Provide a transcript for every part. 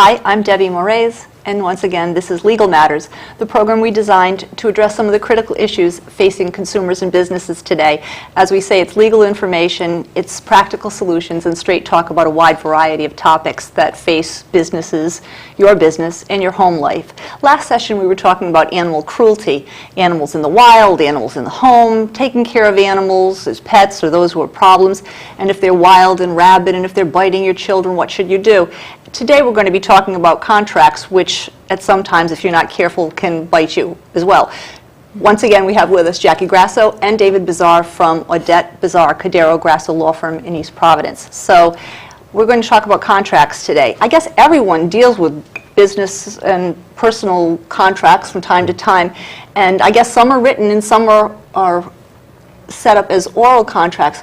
Hi, I'm Debbie Moraes, and once again, this is Legal Matters, the program we designed to address some of the critical issues facing consumers and businesses today. As we say, it's legal information, it's practical solutions, and straight talk about a wide variety of topics that face businesses, your business, and your home life. Last session, we were talking about animal cruelty, animals in the wild, animals in the home, taking care of animals as pets or those who have problems, and if they're wild and rabid, and if they're biting your children, what should you do? Today we're going to be talking about contracts, which at some times, if you're not careful, can bite you as well. Once again, we have with us Jackie Grasso and David Bazar from Odette Bazar, Cadero Grasso Law Firm in East Providence. So we're going to talk about contracts today. I guess everyone deals with business and personal contracts from time to time, and I guess some are written and some are set up as oral contracts.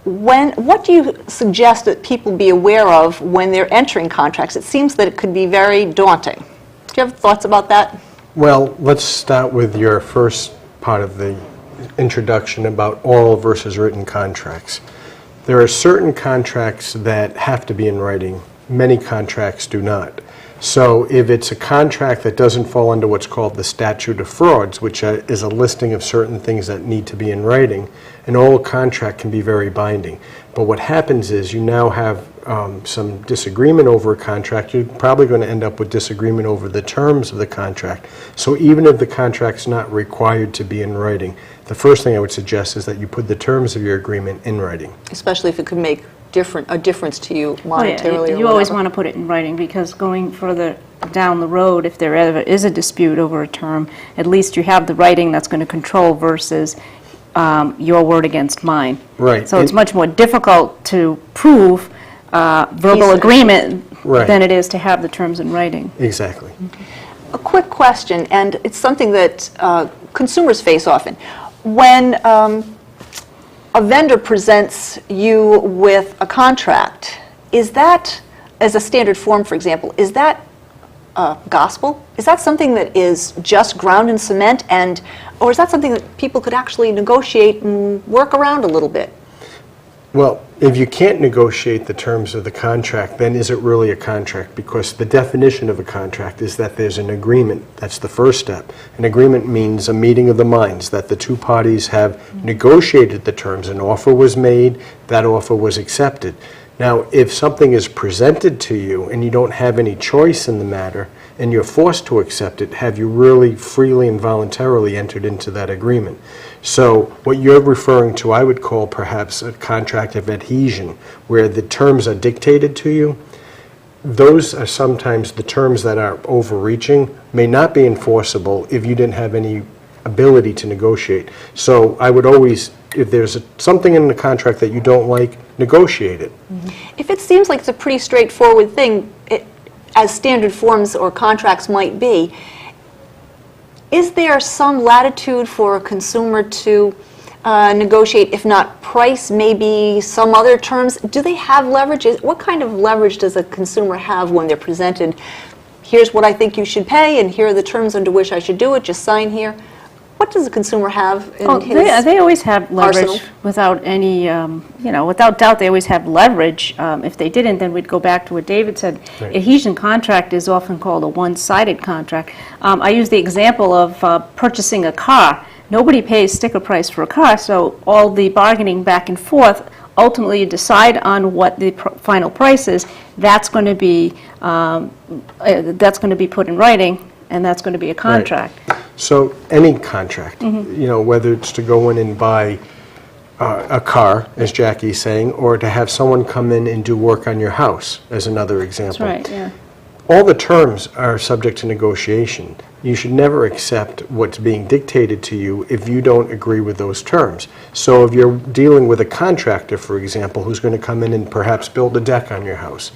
What do you suggest that people be aware of when they're entering contracts? It seems that it could be very daunting. Do you have thoughts about that? Well, let's start with your first part of the introduction about oral versus written contracts. There are certain contracts that have to be in writing. Many contracts do not. So if it's a contract that doesn't fall under what's called the statute of frauds, which is a listing of certain things that need to be in writing, an oral contract can be very binding. But what happens is you now have some disagreement over a contract. You're probably going to end up with disagreement over the terms of the contract. So even if the contract's not required to be in writing, the first thing I would suggest is that you put the terms of your agreement in writing. Especially if it could make a difference to you monetarily. You always want to put it in writing, because going further down the road, if there ever is a dispute over a term, at least you have the writing that's going to control versus your word against mine. Right. So it's much more difficult to prove verbal agreement than it is to have the terms in writing. Exactly. Okay. A quick question, and it's something that consumers face often. When a vendor presents you with a contract, is that, as a standard form, for example, is that gospel? Is that something that is just ground in cement, or is that something that people could actually negotiate and work around a little bit? Well, if you can't negotiate the terms of the contract, then is it really a contract? Because the definition of a contract is that there's an agreement. That's the first step. An agreement means a meeting of the minds, that the two parties have negotiated the terms. An offer was made, that offer was accepted. Now, if something is presented to you and you don't have any choice in the matter and you're forced to accept it, have you really freely and voluntarily entered into that agreement? So what you're referring to, I would call perhaps a contract of adhesion, where the terms are dictated to you. Those are sometimes the terms that are overreaching, may not be enforceable if you didn't have any ability to negotiate. So I would always, if there's something in the contract that you don't like, negotiate it. Mm-hmm. If it seems like it's a pretty straightforward thing, as standard forms or contracts might be, is there some latitude for a consumer to negotiate, if not price, maybe some other terms? Do they have leverage? What kind of leverage does a consumer have when they're presented, here's what I think you should pay, and here are the terms under which I should do it, just sign here? What does a consumer have in his they always have leverage arsenal? Without any, without doubt they always have leverage. If they didn't, then we'd go back to what David said. Right. Adhesion contract is often called a one-sided contract. I use the example of purchasing a car. Nobody pays sticker price for a car, so all the bargaining back and forth, ultimately you decide on what the final price is. That's going to be put in writing, and that's going to be a contract. Right. So any contract, whether it's to go in and buy a car, as Jackie's saying, or to have someone come in and do work on your house, as another example. That's right, yeah. All the terms are subject to negotiation. You should never accept what's being dictated to you if you don't agree with those terms. So if you're dealing with a contractor, for example, who's going to come in and perhaps build a deck on your house,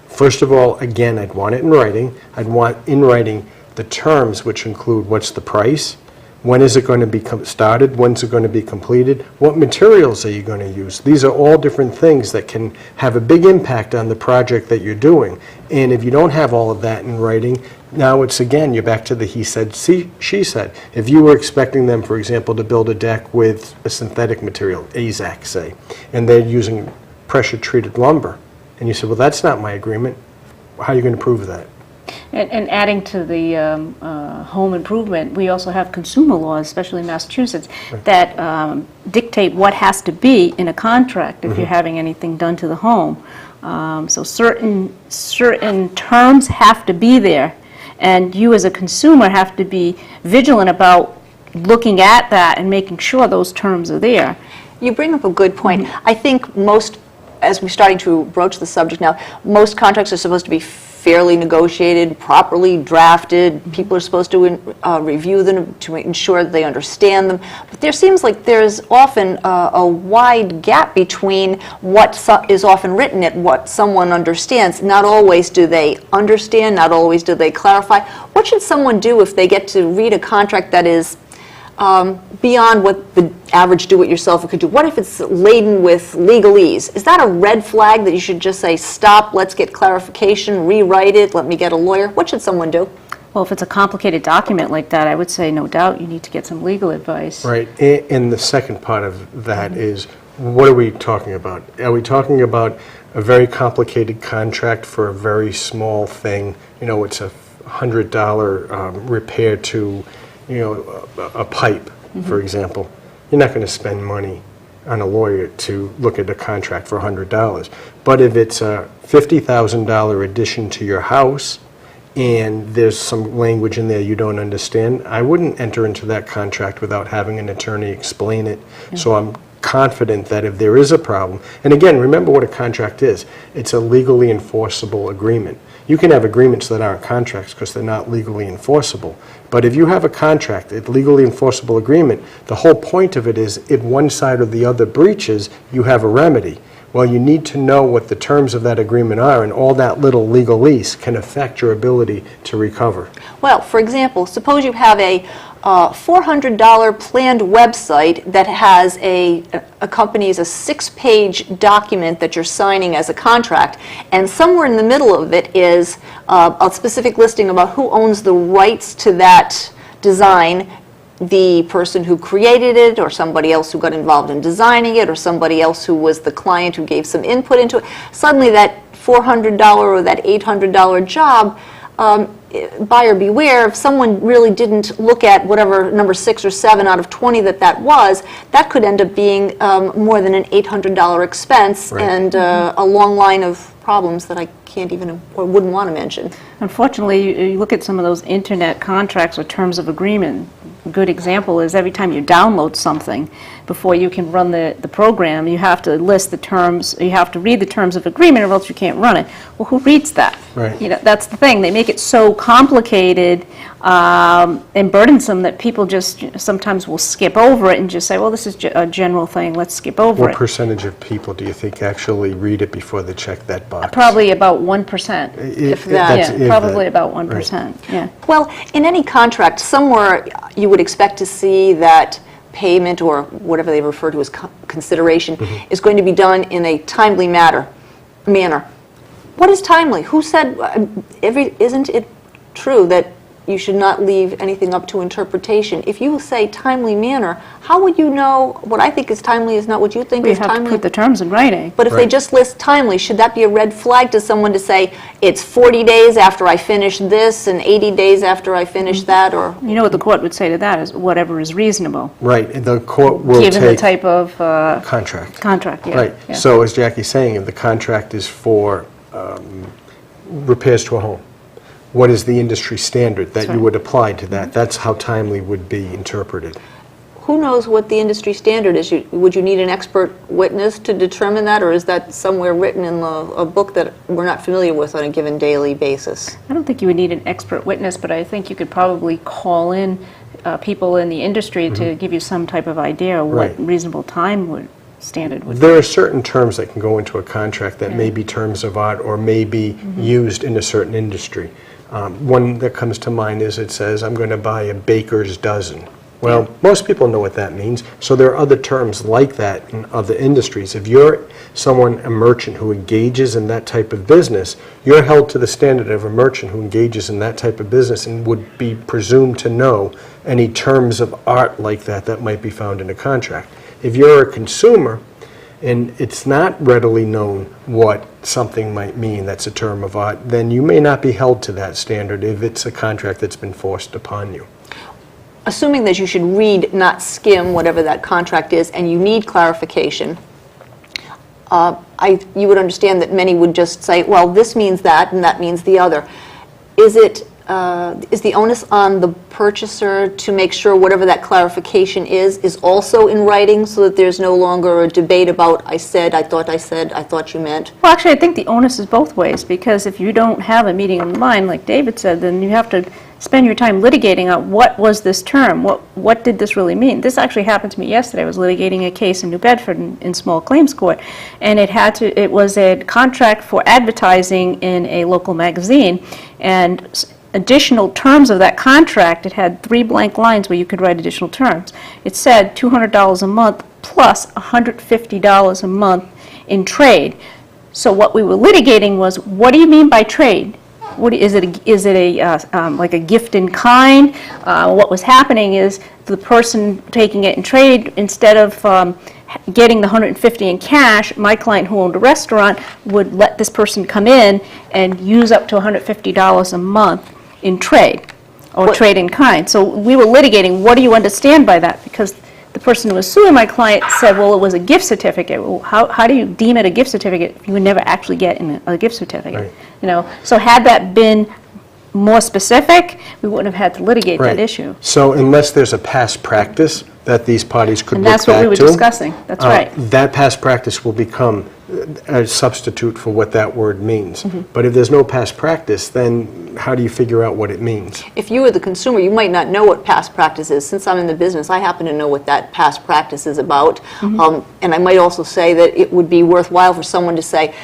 first of all, again, I'd want it in writing. I'd want in writing the terms, which include what's the price, when is it going to be started, when's it going to be completed, what materials are you going to use. These are all different things that can have a big impact on the project that you're doing. And if you don't have all of that in writing, now it's again, you're back to the he said, she said. If you were expecting them, for example, to build a deck with a synthetic material, AZAC say, and they're using pressure treated lumber, and you said, well, that's not my agreement, how are you going to prove that? And adding to the home improvement, we also have consumer laws, especially in Massachusetts, that dictate what has to be in a contract if you're having anything done to the home. So certain terms have to be there, and you as a consumer have to be vigilant about looking at that and making sure those terms are there. You bring up a good point. I think most, as we're starting to broach the subject now, most contracts are supposed to be fairly negotiated, properly drafted. People are supposed to review them to ensure that they understand them. But there seems like there's often a wide gap between what is often written and what someone understands. Not always do they understand, not always do they clarify. What should someone do if they get to read a contract that is beyond what the average do-it-yourselfer could do? What if it's laden with legalese? Is that a red flag that you should just say, stop, let's get clarification, rewrite it, let me get a lawyer? What should someone do? Well, if it's a complicated document like that, I would say no doubt you need to get some legal advice. Right. And the second part of that is, what are we talking about? Are we talking about a very complicated contract for a very small thing? You know, it's a $100 repair to, you know, a pipe, for example. You're not going to spend money on a lawyer to look at a contract for $100. But if it's a $50,000 addition to your house and there's some language in there you don't understand, I wouldn't enter into that contract without having an attorney explain it. So I'm confident that if there is a problem, and again, remember what a contract is. It's a legally enforceable agreement. You can have agreements that aren't contracts because they're not legally enforceable. But if you have a contract, a legally enforceable agreement, the whole point of it is if one side or the other breaches, you have a remedy. Well, you need to know what the terms of that agreement are, and all that little legalese can affect your ability to recover. Well, for example, suppose you have a $400 planned website that has accompanies a 6-page document that you're signing as a contract, and somewhere in the middle of it is a specific listing about who owns the rights to that design, the person who created it, or somebody else who got involved in designing it, or somebody else who was the client who gave some input into it. Suddenly that $400 or that $800 job, buyer beware, if someone really didn't look at whatever number 6 or 7 out of 20 that was, that could end up being more than an $800 expense, and a long line of problems that I can't even or wouldn't want to mention. Unfortunately, you look at some of those internet contracts or terms of agreement. A good example is every time you download something, before you can run the program, you have to list the terms, you have to read the terms of agreement, or else you can't run it. Well, who reads that? Right. You know, that's the thing. They make it so complicated and burdensome that people just sometimes will skip over it and just say, well, this is a general thing, let's skip over What it. percentage of people do you think actually read it before they check that box? Probably about 1%. If that. Yeah, probably about 1%. Yeah. Well, in any contract, somewhere you would expect to see that payment, or whatever they refer to as consideration, is going to be done in a timely manner. What is timely? Who said, isn't it true that you should not leave anything up to interpretation? If you say timely manner, how would you know what I think is timely is not what you think We is have timely? to put the terms in writing. But if they just list timely, should that be a red flag to someone to say, it's 40 days after I finish this and 80 days after I finish that? Or You know what the court would say to that is whatever is reasonable, Right, and the court will given the take type of contract. contract. Yeah. Right, Yeah. so as Jackie's saying, if the contract is for repairs to a home, what is the industry standard that you would apply to that? That's how timely would be interpreted. who knows what the industry standard is? Would you need an expert witness to determine that, or is that somewhere written in a book that we're not familiar with on a given daily basis? I don't think you would need an expert witness, but I think you could probably call in people in the industry to give you some type of idea of what Right. reasonable time standard would be. There are certain terms that can go into a contract that may be terms of art or may be used in a certain industry. One that comes to mind is it says, I'm going to buy a baker's dozen. Well, most people know what that means, so there are other terms like that in other industries. If you're a merchant who engages in that type of business, you're held to the standard of a merchant who engages in that type of business and would be presumed to know any terms of art like that that might be found in a contract. If you're a consumer and it's not readily known what something might mean that's a term of art, then you may not be held to that standard if it's a contract that's been forced upon you. Assuming that you should read, not skim, whatever that contract is, and you need clarification, you would understand that many would just say, well, this means that, and that means the other. Is the onus on the purchaser to make sure whatever that clarification is also in writing, so that there's no longer a debate about, I said, I thought you meant? Well, actually, I think the onus is both ways, because if you don't have a meeting of the mind, like David said, then you have to spend your time litigating on what was this term, what did this really mean. This actually happened to me yesterday. I was litigating a case in New Bedford in small claims court, and it was a contract for advertising in a local magazine, and additional terms of that contract, it had 3 blank lines where you could write additional terms. It said $200 a month plus $150 a month in trade. So what we were litigating was, what do you mean by trade? Is it like a gift in kind? What was happening is the person taking it in trade, instead of getting the $150 in cash, my client who owned a restaurant would let this person come in and use up to $150 a month in trade, or trade in kind. So we were litigating, what do you understand by that? Because the person who was suing my client said, well, it was a gift certificate. Well, how do you deem it a gift certificate if you would never actually get a gift certificate? Right. You know, so had that been more specific, we wouldn't have had to litigate that issue. So unless there's a past practice that these parties could And look that's what we back were to, discussing. That's right. that past practice will become a substitute for what that word means. But if there's no past practice, then how do you figure out what it means? If you were the consumer, you might not know what past practice is. Since I'm in the business, I happen to know what that past practice is about. And I might also say that it would be worthwhile for someone to say,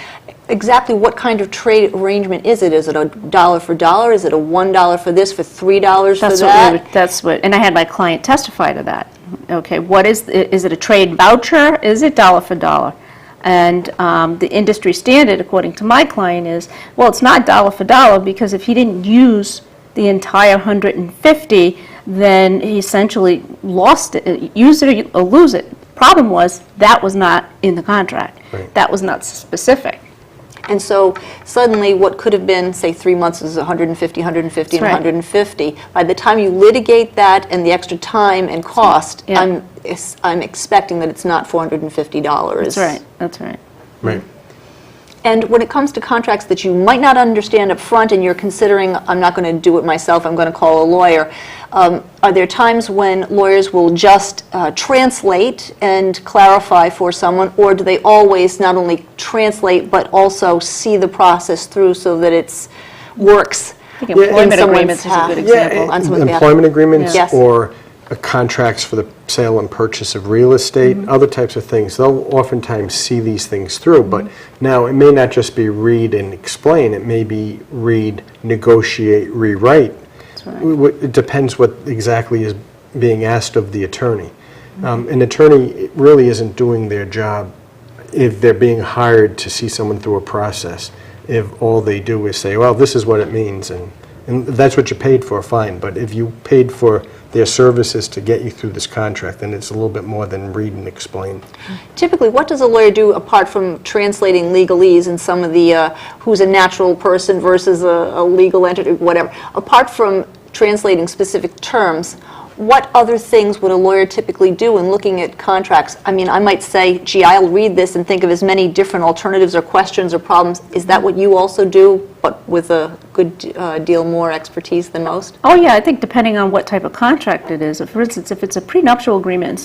exactly what kind of trade arrangement is it? Is it a dollar for dollar? Is it a $1 for this, for $3 for that? That's what, and I had my client testify to that. Okay, what is it a trade voucher? Is it dollar for dollar? And the industry standard, according to my client, is, well, it's not dollar for dollar, because if he didn't use the entire 150, then he essentially lost it, use it or lose it. Problem was, that was not in the contract. Right. That was not specific. And so suddenly what could have been, say, 3 months is 150, 150, and That's right. 150. By the time you litigate that and the extra time and cost, Yeah. I'm expecting that it's not $450. That's right. That's right. Right. And when it comes to contracts that you might not understand up front and you're considering, I'm not going to do it myself, I'm going to call a lawyer, are there times when lawyers will just translate and clarify for someone, or do they always not only translate but also see the process through so that it works? I think employment in someone's agreements is a good behalf. example. On someone's behalf. Employment agreements Yes. or contracts for the sale and purchase of real estate, other types of things. They'll oftentimes see these things through, but now it may not just be read and explain, it may be read, negotiate, rewrite. That's right. It depends what exactly is being asked of the attorney. An attorney really isn't doing their job if they're being hired to see someone through a process, if all they do is say, well, this is what it means, and that's what you paid for, fine. But if you paid for their services to get you through this contract, then it's a little bit more than read and explain. Typically, what does a lawyer do apart from translating legalese and some of the who's a natural person versus a legal entity, whatever? Apart from translating specific terms, what other things would a lawyer typically do in looking at contracts? I mean, I might say, gee, I'll read this and think of as many different alternatives or questions or problems. Is that what you also do, but with a good deal more expertise than most? Oh, yeah, I think depending on what type of contract it is. For instance, if it's a prenuptial agreement and